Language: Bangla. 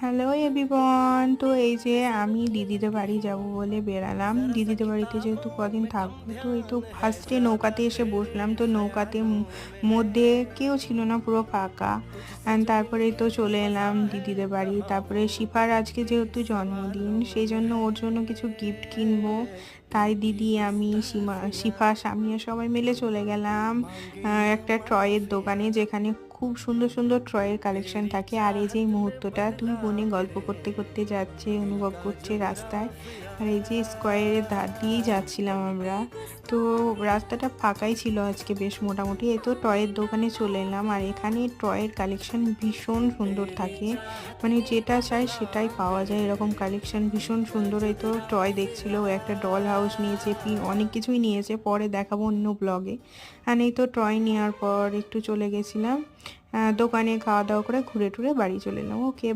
হ্যালো এভরিওয়ান, তো এই যে আমি দিদিদের বাড়ি যাব বলে বেরালাম। দিদিদের বাড়িতে যেহেতু কদিন থাকবো, তো এই তো ফার্স্টে নৌকাতে এসে বসলাম। তো নৌকাতে মধ্যে কেউ ছিল না, পুরো ফাঁকা। অ্যান্ড তারপরে তো চলে এলাম দিদিদের বাড়ি। তারপরে শিফার আজকে যেহেতু জন্মদিন, সেই জন্য ওর জন্য কিছু গিফট কিনবো। তাই দিদি, আমি, শিফা, সামিয়া সবাই মিলে চলে গেলাম একটা ট্রয়ের দোকানে, যেখানে খুব সুন্দর সুন্দর ট্রয়ের কালেকশন থাকে। আর এই যে এই মুহূর্তটা দুই বোনে গল্প করতে করতে যাচ্ছে, অনুভব করছে রাস্তায়। আর এই যে স্কোয়ারের ধার দিয়েই যাচ্ছিলাম আমরা। তো রাস্তাটা ফাঁকাই ছিল আজকে বেশ মোটামুটি। এই তো টয়ের দোকানে চলে এলাম। আর এখানে টয়ের কালেকশন ভীষণ সুন্দর থাকে, মানে যেটা চাই সেটাই পাওয়া যায়, এরকম কালেকশন ভীষণ সুন্দর। এই তো টয় দেখছিল, ও একটা ডল হাউস নিয়েছে, অনেক কিছুই নিয়েছে, পরে দেখাবো অন্য ব্লগে। আর এই তো টয় নেওয়ার পর একটু চলে গেছিলাম দোকানে, খাওয়া দাওয়া করে ঘুরে টুরে বাড়ি চলে এলাম। ওকে।